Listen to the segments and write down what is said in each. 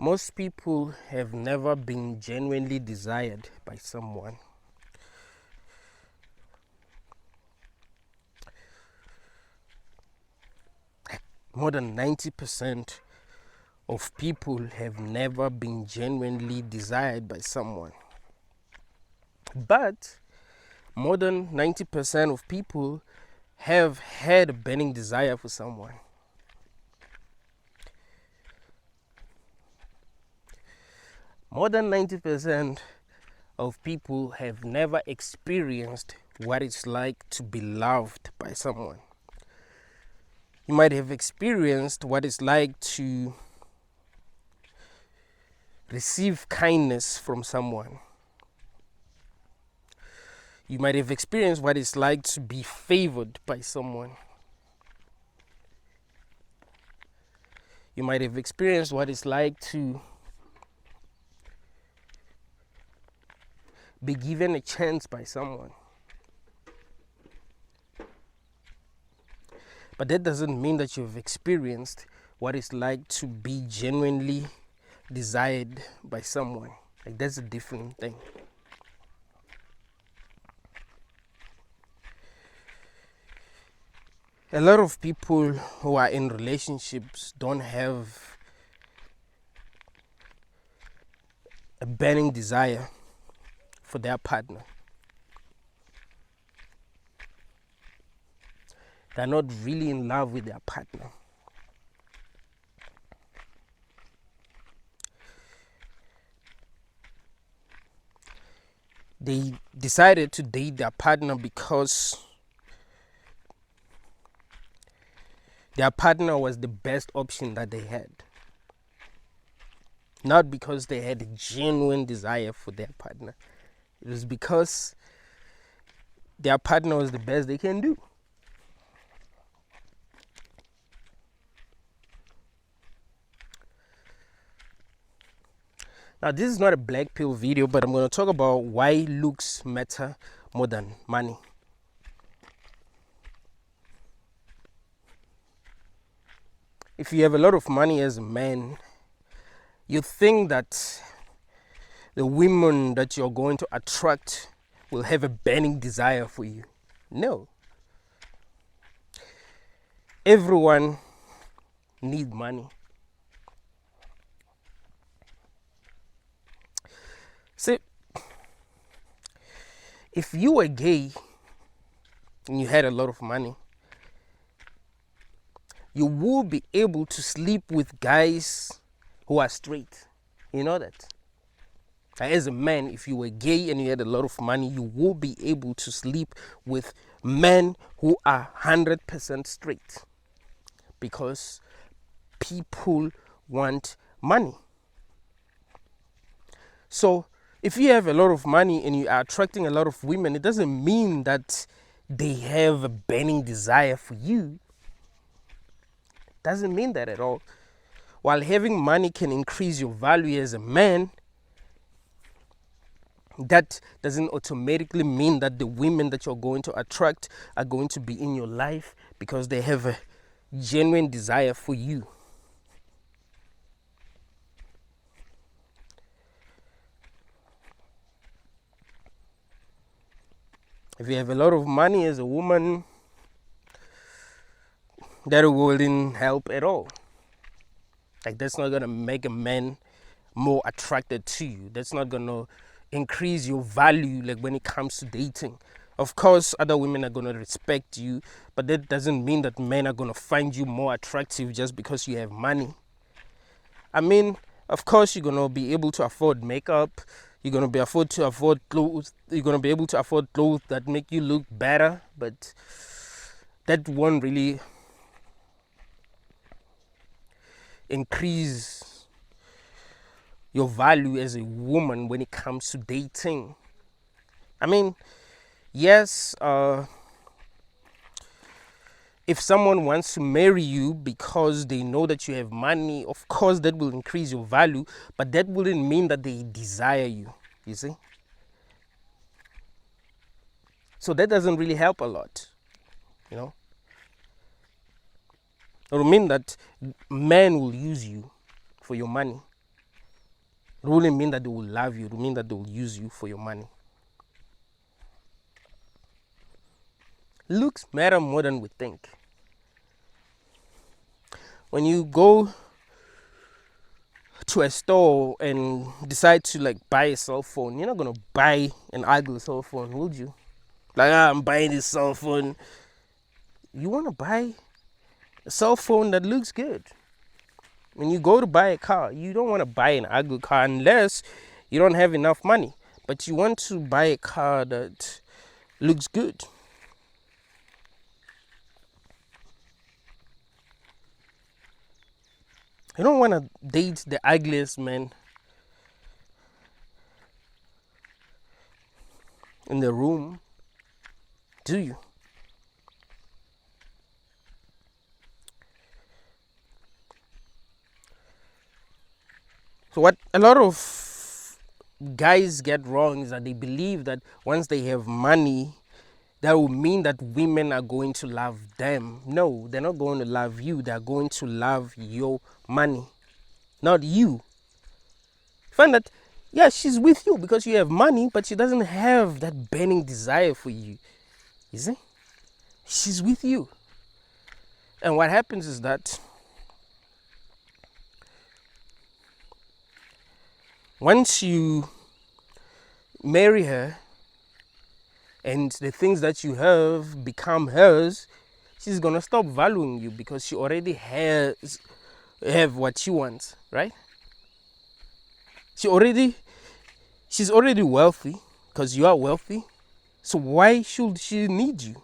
Most people have never been genuinely desired by someone. More than 90% of people have never been genuinely desired by someone. But more than 90% of people have had a burning desire for someone. More than 90% of people have never experienced what it's like to be loved by someone. You might have experienced what it's like to receive kindness from someone. You might have experienced what it's like to be favored by someone. You might have experienced what it's like to be given a chance by someone. But that doesn't mean that you've experienced what it's like to be genuinely desired by someone. Like, that's a different thing. A lot of people who are in relationships don't have a burning desire for their partner. They're not really in love with their partner. They decided to date their partner because their partner was the best option that they had. Not because they had a genuine desire for their partner. It was because their partner was the best they can do. Now, this is not a black pill video, but I'm going to talk about why looks matter more than money. If you have a lot of money as a man, you think that the women that you're going to attract will have a burning desire for you. No. Everyone needs money. See, if you were gay and you had a lot of money, you will be able to sleep with guys who are straight. You know that? As a man, if you were gay and you had a lot of money, you will be able to sleep with men who are 100% straight. Because people want money. So, if you have a lot of money and you are attracting a lot of women, it doesn't mean that they have a burning desire for you. It doesn't mean that at all. While having money can increase your value as a man, that doesn't automatically mean that the women that you're going to attract are going to be in your life because they have a genuine desire for you. If you have a lot of money as a woman, that wouldn't help at all. Like, that's not going to make a man more attracted to you. That's not going to increase your value, like, when it comes to dating. Of course, other women are going to respect you, but that doesn't mean that men are going to find you more attractive just because you have money. I mean, of course, you're going to be able to afford makeup. You're going to be able to afford clothes. You're going to be able to afford clothes that make you look better, but that won't really increase your value as a woman when it comes to dating. I mean, yes, if someone wants to marry you because they know that you have money, of course that will increase your value, but that wouldn't mean that they desire you, you see? So that doesn't really help a lot, you know? It will mean that men will use you for your money. It wouldn't mean that they will love you. It will mean that they will use you for your money. Looks matter more than we think. When you go to a store and decide to like buy a cell phone, you're not gonna buy an ugly cell phone, would you? Like, I'm buying this cell phone. You wanna buy a cell phone that looks good. When you go to buy a car, you don't want to buy an ugly car unless you don't have enough money. But you want to buy a car that looks good. You don't want to date the ugliest man in the room, do you? So what a lot of guys get wrong is that they believe that once they have money, that will mean that women are going to love them. No, they're not going to love you. They're going to love your money, not you. Find that, yeah, she's with you because you have money, but she doesn't have that burning desire for you. You see? She's with you. And what happens is that once you marry her and the things that you have become hers, she's gonna stop valuing you because she already have what she wants, right? She's already wealthy because you are wealthy. So why should she need you?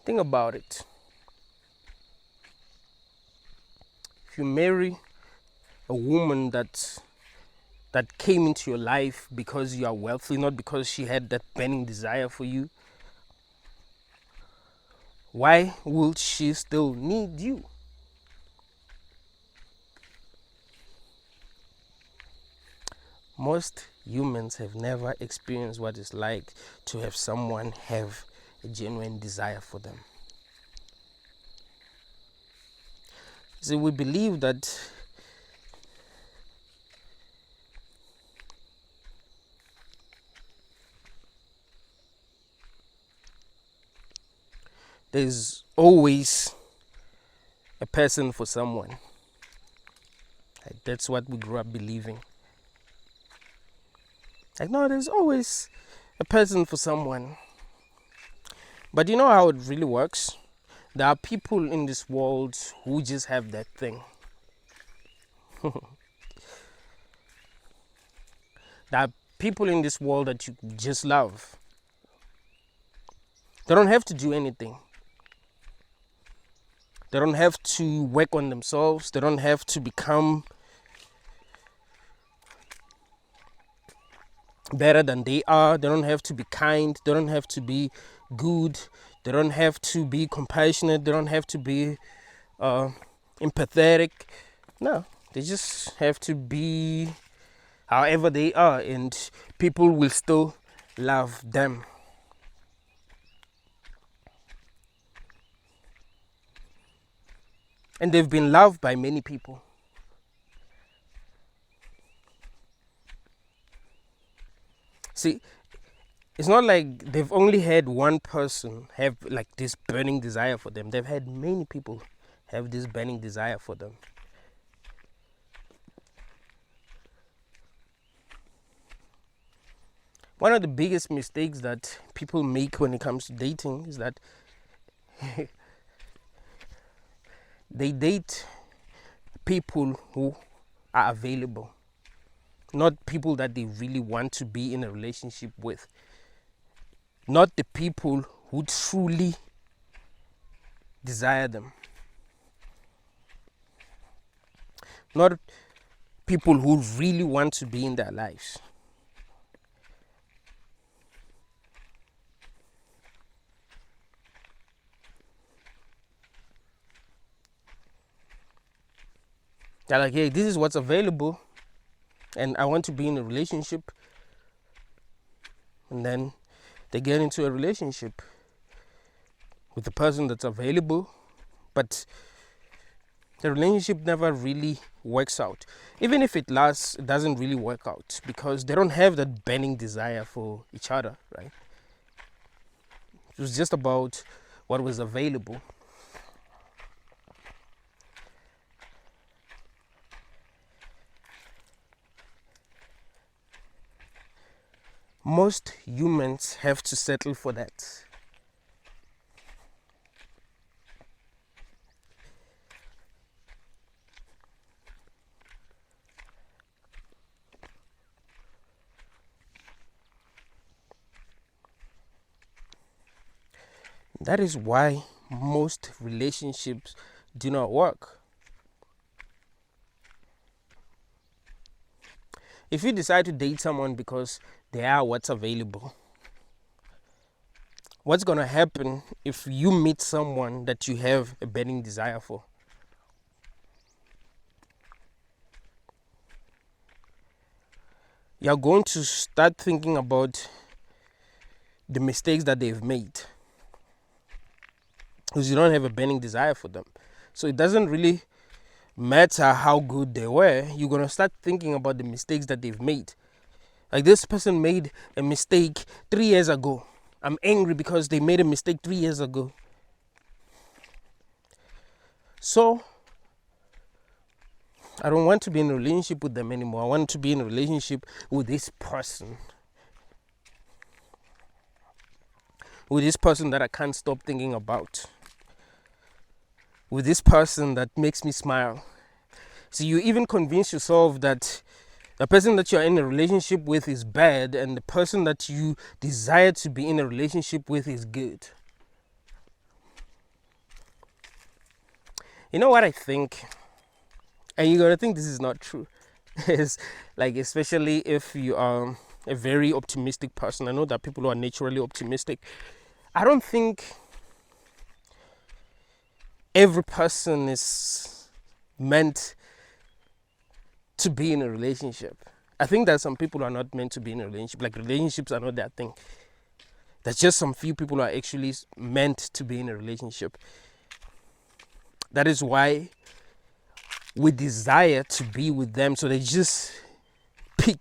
Think about it. If you marry a woman that came into your life because you are wealthy, not because she had that burning desire for you, why will she still need you? Most humans have never experienced what it's like to have someone have a genuine desire for them. So we believe that there's always a person for someone. Like, that's what we grew up believing. Like, no, there's always a person for someone. But you know how it really works? There are people in this world who just have that thing. There are people in this world that you just love. They don't have to do anything. They don't have to work on themselves. They don't have to become better than they are. They don't have to be kind. They don't have to be good. They don't have to be compassionate. They don't have to be empathetic. No, they just have to be however they are, and people will still love them. And they've been loved by many people. See, it's not like they've only had one person have like this burning desire for them. They've had many people have this burning desire for them. One of the biggest mistakes that people make when it comes to dating is that they date people who are available, not people that they really want to be in a relationship with, not the people who truly desire them, not people who really want to be in their lives. They're like, hey, this is what's available, and I want to be in a relationship. And then they get into a relationship with the person that's available, but the relationship never really works out. Even if it lasts, it doesn't really work out because they don't have that burning desire for each other, right? It was just about what was available. Most humans have to settle for that. That is why most relationships do not work. If you decide to date someone because they are what's available, what's going to happen if you meet someone that you have a burning desire for? You're going to start thinking about the mistakes that they've made because you don't have a burning desire for them. So it doesn't really matter how good they were. You're going to start thinking about the mistakes that they've made. Like, this person made a mistake 3 years ago. I'm angry because they made a mistake 3 years ago. So I don't want to be in a relationship with them anymore. I want to be in a relationship with this person. With this person that I can't stop thinking about. With this person that makes me smile. So you even convince yourself that the person that you're in a relationship with is bad and the person that you desire to be in a relationship with is good. You know what I think? And you're gonna think this is not true. It's like, especially if you are a very optimistic person. I know that people who are naturally optimistic. I don't think every person is meant to be in a relationship. I think that some people are not meant to be in a relationship. Like, relationships are not that thing. There's just some few people who are actually meant to be in a relationship. That is why we desire to be with them. So they just pick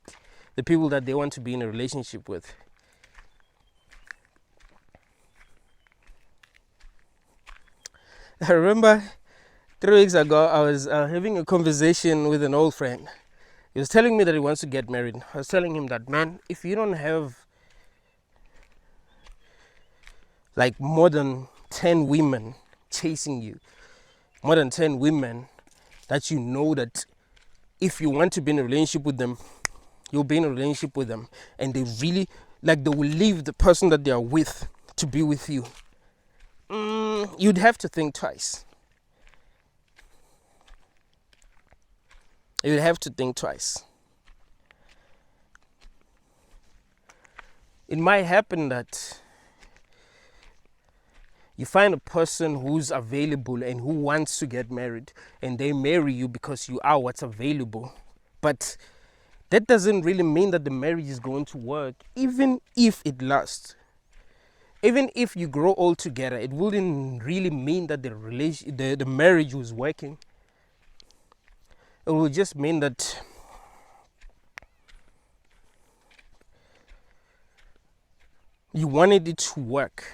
the people that they want to be in a relationship with. I remember 3 weeks ago, I was having a conversation with an old friend. He was telling me that he wants to get married. I was telling him that, man, if you don't have like more than 10 women chasing you, more than 10 women that you know that if you want to be in a relationship with them, you'll be in a relationship with them, and they really, like, they will leave the person that they are with to be with you, you'd have to think twice. You'd have to think twice. It might happen that you find a person who's available and who wants to get married, and they marry you because you are what's available. But that doesn't really mean that the marriage is going to work, even if it lasts. Even if you grow old together, it wouldn't really mean that the marriage was working. It will just mean that you wanted it to work.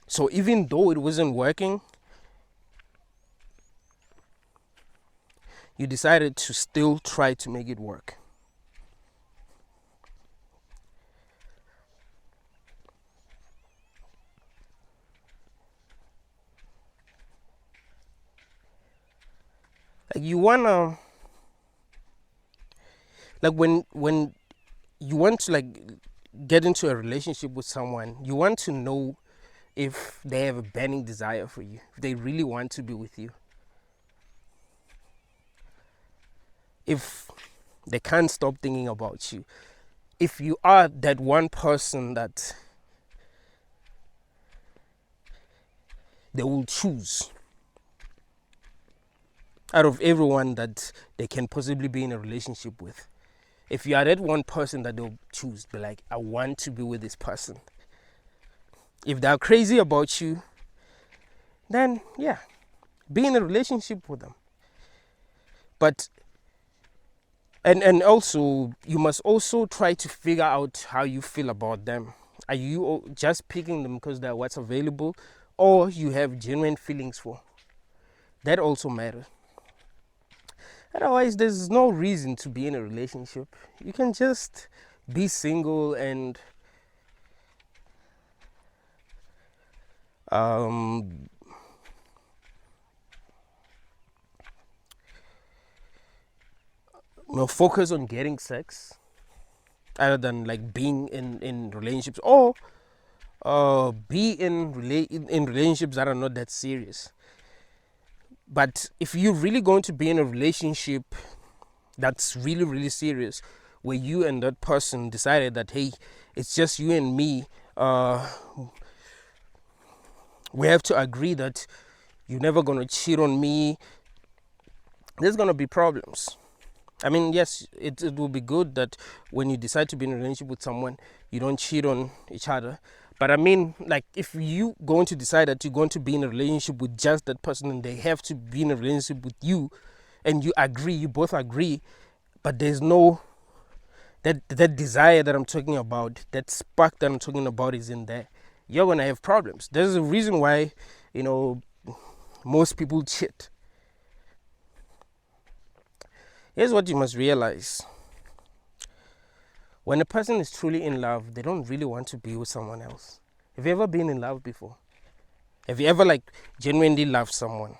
So even though it wasn't working, you decided to still try to make it work. Like, you wanna, like, when you want to, like, get into a relationship with someone, you want to know if they have a burning desire for you, if they really want to be with you, if they can't stop thinking about you, if you are that one person that they will choose. out of everyone that they can possibly be in a relationship with. If you are that one person that they'll choose, be like, I want to be with this person. If they're crazy about you, then yeah, be in a relationship with them. But and also you must also try to figure out how you feel about them. Are you just picking them because they're what's available, or you have genuine feelings for? That also matters. Otherwise, there's no reason to be in a relationship. You can just be single and um, focus on getting sex other than like being in relationships, or be in relationships that are not that serious. But if you're really going to be in a relationship that's really, really serious, where you and that person decided that, hey, it's just you and me, we have to agree that you're never going to cheat on me, there's going to be problems. I mean, yes, it will be good that when you decide to be in a relationship with someone, you don't cheat on each other. But I mean, like, if you going to decide that you're going to be in a relationship with just that person and they have to be in a relationship with you, and you both agree, but there's no, that desire that I'm talking about, that spark that I'm talking about is in there, you're going to have problems. There's a reason why, most people cheat. Here's what you must realize. When a person is truly in love, they don't really want to be with someone else. Have you ever been in love before? Have you ever like genuinely loved someone?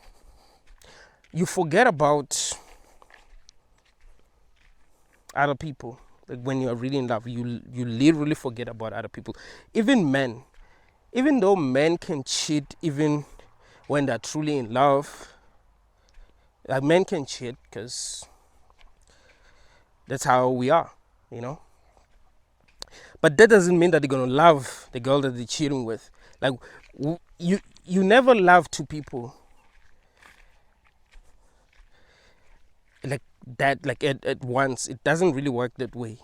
You forget about other people. Like when you are really in love, you literally forget about other people. Even men, even though men can cheat even when they're truly in love, like men can cheat because that's how we are, But that doesn't mean that they're gonna love the girl that they're cheating with. Like you never love two people like that, like at once. It doesn't really work that way.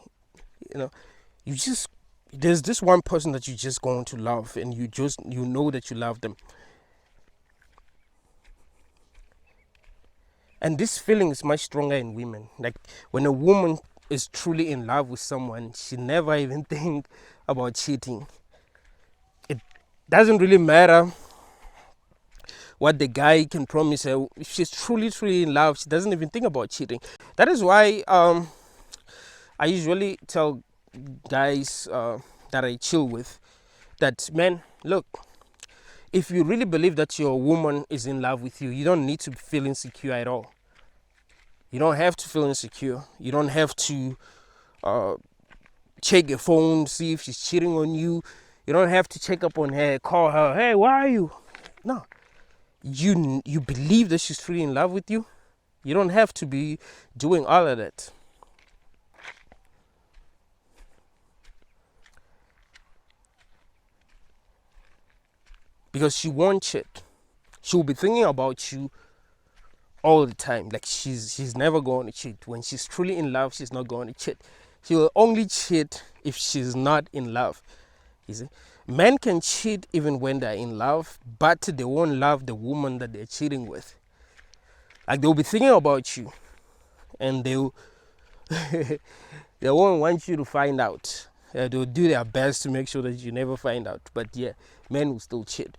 You just, there's this one person that you're just going to love, and you know that you love them. And this feeling is much stronger in women. Like when a woman is truly in love with someone, she never even think about cheating. It doesn't really matter what the guy can promise her. If she's truly, truly in love, she doesn't even think about cheating. That is why I usually tell guys that I chill with that, man, look, if you really believe that your woman is in love with you, you don't need to feel insecure at all. You don't have to feel insecure. You don't have to check your phone, see if she's cheating on you. You don't have to check up on her, call her, hey, where are you? No. You believe that she's truly in love with you. You don't have to be doing all of that. Because she won't cheat. She'll be thinking about you all the time. Like she's never going to cheat. When she's truly in love, she's not going to cheat. She will only cheat if she's not in love. You see, men can cheat even when they're in love, but they won't love the woman that they're cheating with. Like they'll be thinking about you, and they won't want you to find out. They'll do their best to make sure that you never find out. But yeah, men will still cheat.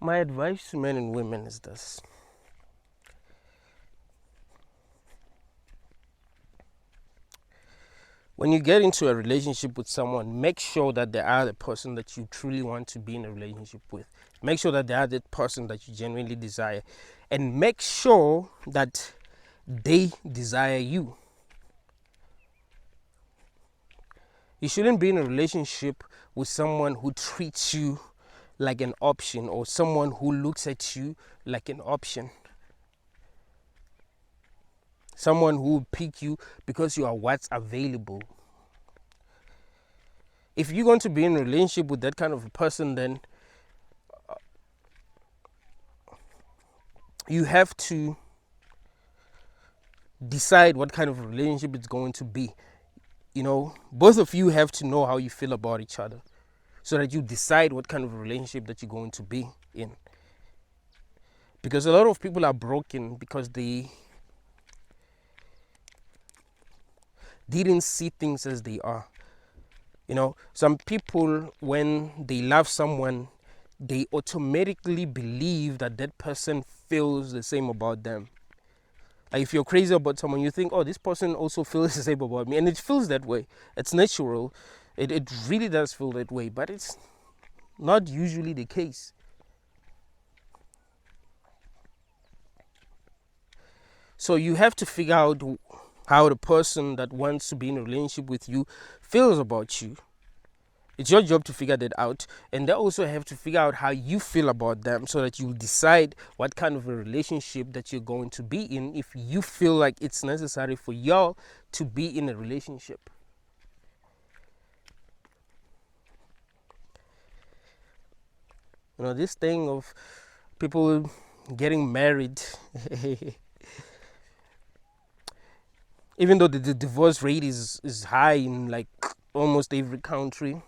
My advice to men and women is this. When you get into a relationship with someone, make sure that they are the person that you truly want to be in a relationship with. Make sure that they are the person that you genuinely desire. And make sure that they desire you. You shouldn't be in a relationship with someone who treats you like an option, or someone who looks at you like an option. someone who will pick you because you are what's available. If you're going to be in a relationship with that kind of a person, then you have to decide what kind of relationship it's going to be. Both of you have to know how you feel about each other so that you decide what kind of relationship that you're going to be in. Because a lot of people are broken because they didn't see things as they are. Some people, when they love someone, they automatically believe that that person feels the same about them. Like if you're crazy about someone, you think, oh, this person also feels the same about me. And it feels that way. It's natural. It really does feel that way. But it's not usually the case. So you have to figure out how the person that wants to be in a relationship with you feels about you. It's your job to figure that out, and they also have to figure out how you feel about them so that you decide what kind of a relationship that you're going to be in if you feel like it's necessary for y'all to be in a relationship. This thing of people getting married, even though the divorce rate is high in like almost every country,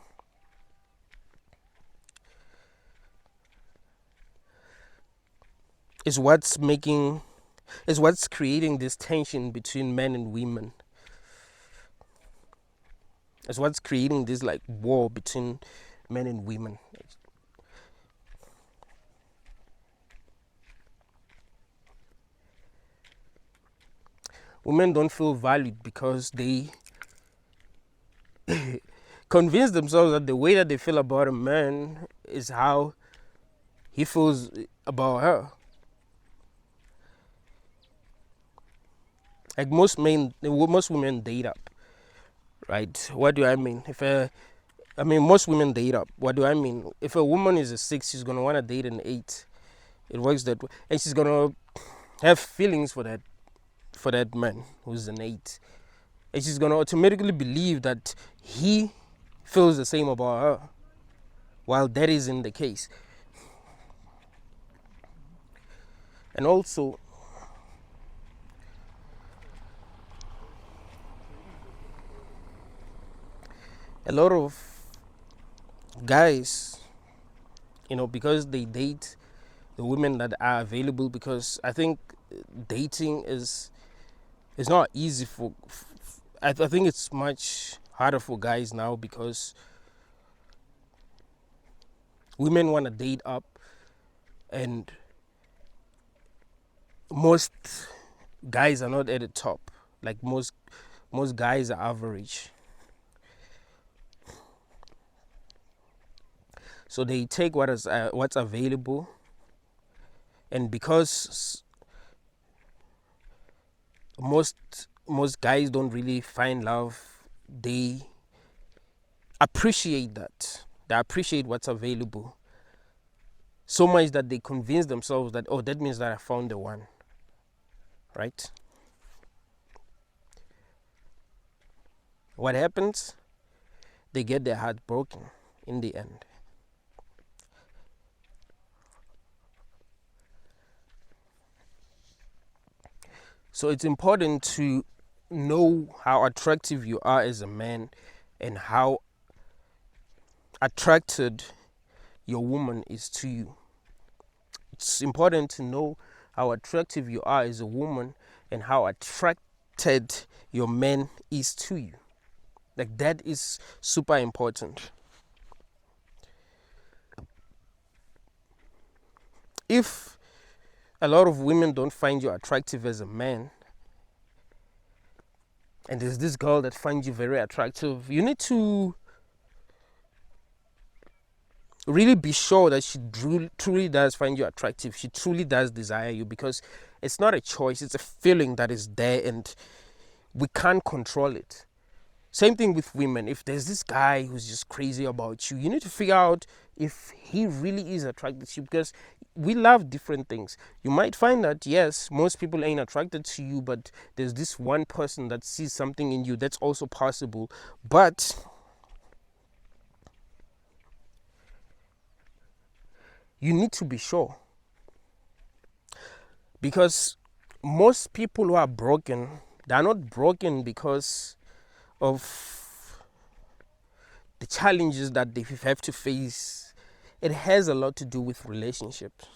is what's creating this tension between men and women. It's what's creating this like war between men and women. Women don't feel valued because they convince themselves that the way that they feel about a man is how he feels about her. Like most women date up, right? What do I mean? Most women date up. What do I mean? If a woman is a 6, she's gonna want to date an 8. It works that way, and she's gonna have feelings for that man who's an 8, and she's gonna automatically believe that he feels the same about her, while that isn't the case. And also, a lot of guys, because they date the women that are available, because I think dating is not easy I think it's much harder for guys now because women want to date up, and most guys are not at the top. Like most guys are average. So they take what's available, and because most guys don't really find love, they appreciate that. They appreciate what's available so much that they convince themselves that, oh, that means that I found the one, right? What happens? They get their heart broken in the end. So it's important to know how attractive you are as a man and how attracted your woman is to you. It's important to know how attractive you are as a woman and how attracted your man is to you. Like, that is super important. If a lot of women don't find you attractive as a man, and there's this girl that finds you very attractive, you need to really be sure that she truly does find you attractive. She truly does desire you, because it's not a choice, it's a feeling that is there and we can't control it. Same thing with women. If there's this guy who's just crazy about you, you need to figure out if he really is attracted to you, because we love different things. You might find that, yes, most people ain't attracted to you, but there's this one person that sees something in you. That's also possible. But you need to be sure, because most people who are broken, they're not broken because of the challenges that they have to face. It has a lot to do with relationships.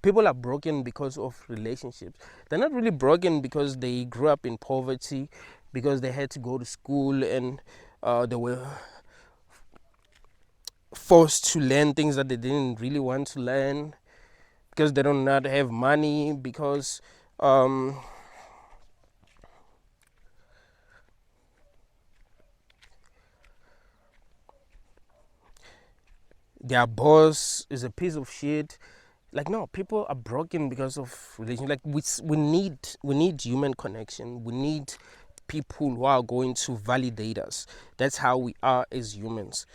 People are broken because of relationships. They're not really broken because they grew up in poverty, because they had to go to school and they were forced to learn things that they didn't really want to learn, because they do not have money, because their boss is a piece of shit. Like, no, people are broken because of relation. Like, we need human connection. We need people who are going to validate us. That's how we are as humans.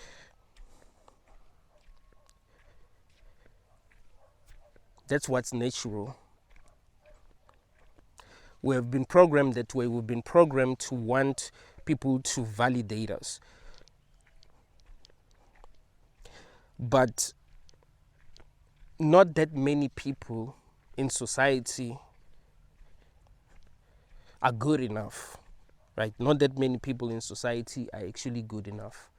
That's what's natural. We have been programmed that way. We've been programmed to want people to validate us. But not that many people in society are good enough, right? Not that many people in society are actually good enough.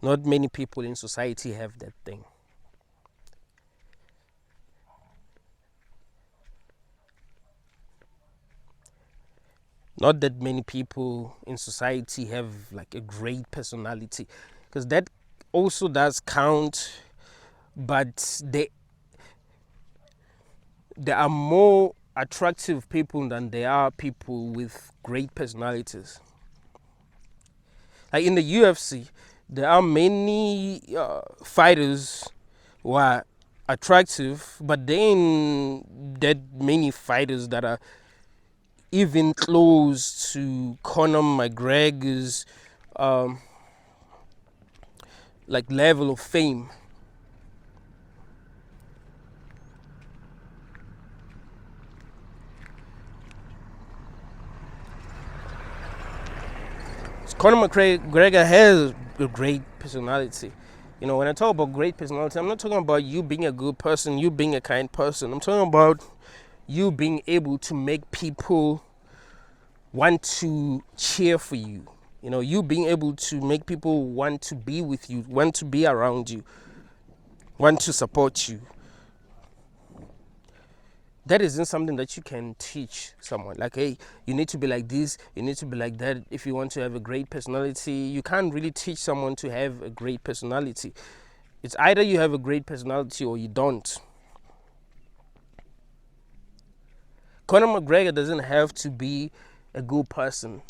Not many people in society have that thing. Not that many people in society have like a great personality, because that also does count, but there are more attractive people than there are people with great personalities. Like in the UFC, there are many fighters who are attractive, but there ain't that many fighters that are even close to Conor McGregor's like level of fame. Conor McGregor has a great personality. You know, when I talk about great personality, I'm not talking about you being a good person, you being a kind person. I'm talking about you being able to make people want to cheer for you. You know, you being able to make people want to be with you, want to be around you, want to support you. That isn't something that you can teach someone. Like, hey, you need to be like this, you need to be like that. If you want to have a great personality, you can't really teach someone to have a great personality. It's either you have a great personality or you don't. Conor McGregor doesn't have to be a good person.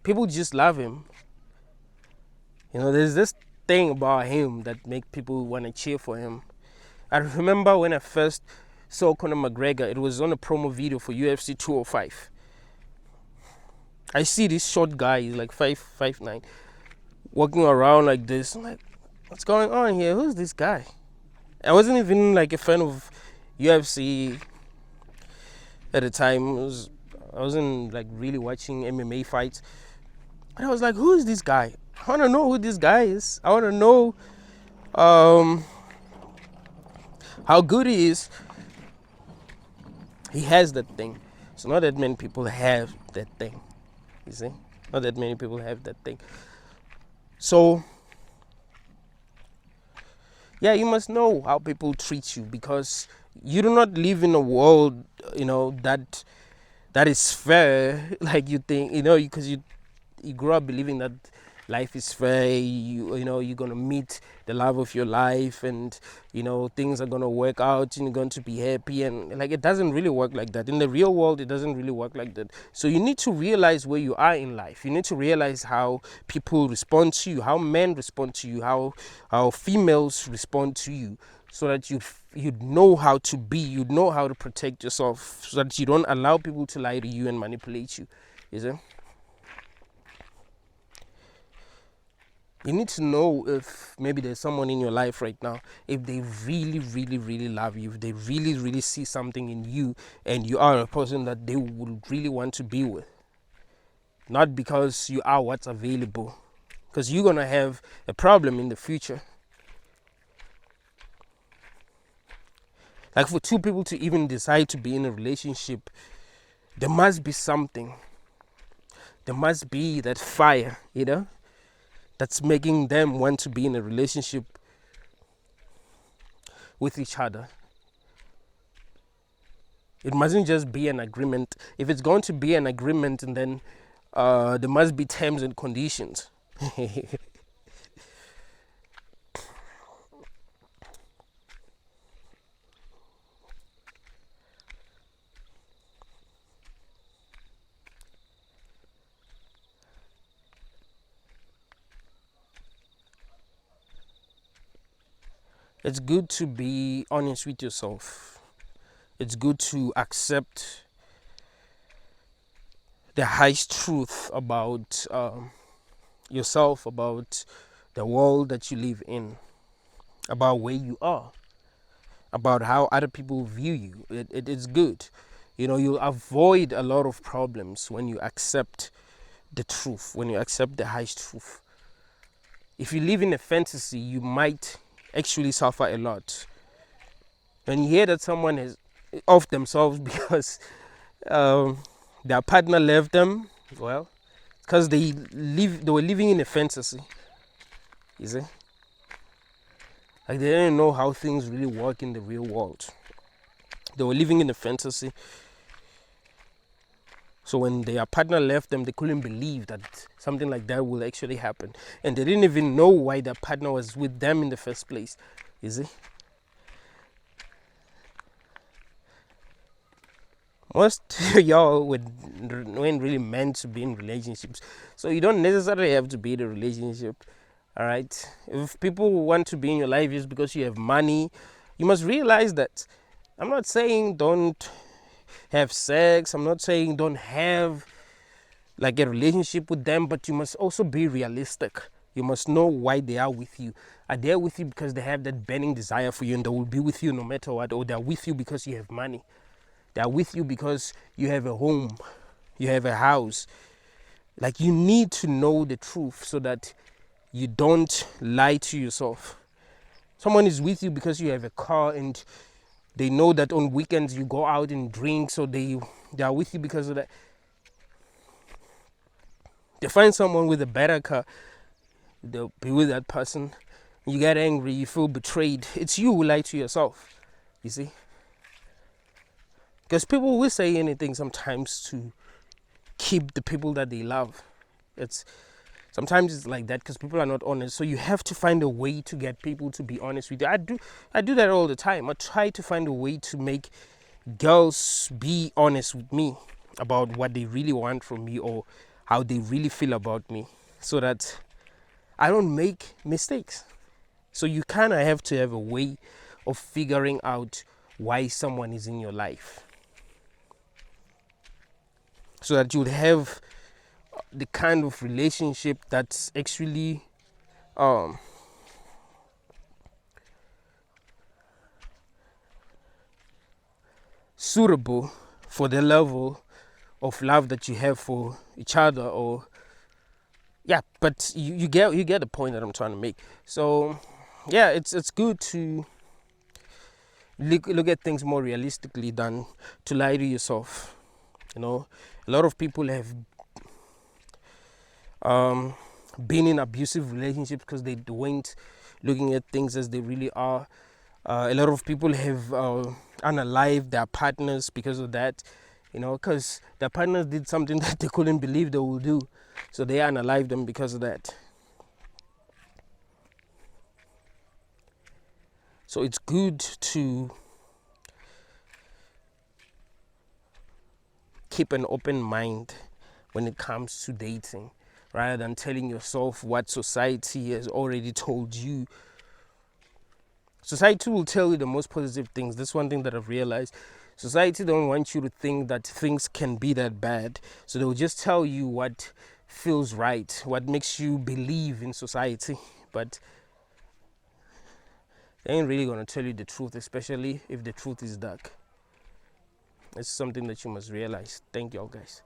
People just love him. You know, there's this thing about him that make people want to cheer for him. I remember when I first saw Conor McGregor, it was on a promo video for UFC 205. I see this short guy, he's like 5'9", walking around like this. I'm like, what's going on here? Who's this guy? I wasn't even like a fan of UFC at the time. I wasn't like really watching MMA fights. And I was like, who is this guy? I want to know who this guy is. I want to know how good he is. He has that thing. So not that many people have that thing. You see? Not that many people have that thing. So, yeah, you must know how people treat you, because you do not live in a world, you know, that is fair. Like you think, you know, because you grew up believing that life is fair. You know, you're gonna meet the love of your life, and you know, things are gonna work out and you're going to be happy, and like, it doesn't really work like that. In the real world, it doesn't really work like that. So you need to realize where you are in life. You need to realize how people respond to you, how men respond to you, how females respond to you, so that you'd know how to be, you'd know how to protect yourself, so that you don't allow people to lie to you and manipulate you. Is it? You need to know if maybe there's someone in your life right now, if they really, really, really love you, if they really, really see something in you, and you are a person that they would really want to be with. Not because you are what's available, because you're going to have a problem in the future. Like for two people to even decide to be in a relationship, there must be something. There must be that fire, that's making them want to be in a relationship with each other. It mustn't just be an agreement. If it's going to be an agreement, and then there must be terms and conditions. It's good to be honest with yourself. It's good to accept the highest truth about yourself, about the world that you live in, about where you are, about how other people view you. It's good. You'll avoid a lot of problems when you accept the truth, when you accept the highest truth. If you live in a fantasy, you might actually suffer a lot. When you hear that someone is off themselves because their partner left them, well, because they were living in a fantasy. You see? Like they didn't know how things really work in the real world. They were living in a fantasy. So when their partner left them, they couldn't believe that something like that will actually happen. And they didn't even know why their partner was with them in the first place. You see? Most y'all weren't really meant to be in relationships. So you don't necessarily have to be in a relationship. Alright? If people want to be in your life just because you have money, you must realize that. I'm not saying don't have sex. I'm not saying don't have like a relationship with them, but you must also be realistic. You must know why they are with you. Are they with you because they have that burning desire for you and they will be with you no matter what, or they're with you because you have money? They're with you because you have a home, you have a house. Like you need to know the truth so that you don't lie to yourself. Someone is with you because you have a car and they know that on weekends you go out and drink, so they are with you because of that. They find someone with a better car, they'll be with that person. You get angry, you feel betrayed. It's you who lied to yourself, you see? Because people will say anything sometimes to keep the people that they love. Sometimes it's like that because people are not honest. So you have to find a way to get people to be honest with you. I do that all the time. I try to find a way to make girls be honest with me about what they really want from me or how they really feel about me, so that I don't make mistakes. So you kind of have to have a way of figuring out why someone is in your life, so that you'll have the kind of relationship that's actually suitable for the level of love that you have for each other. Or yeah, but you get the point that I'm trying to make. So yeah, it's good to look at things more realistically than to lie to yourself. A lot of people have been in abusive relationships because they weren't looking at things as they really are. A lot of people have unalived their partners because of that, because their partners did something that they couldn't believe they would do. So they unalived them because of that. So it's good to keep an open mind when it comes to dating, rather than telling yourself what society has already told you. Society will tell you the most positive things. That's one thing that I've realized. Society don't want you to think that things can be that bad. So they'll just tell you what feels right, what makes you believe in society. But they ain't really gonna tell you the truth, especially if the truth is dark. It's something that you must realize. Thank y'all, guys.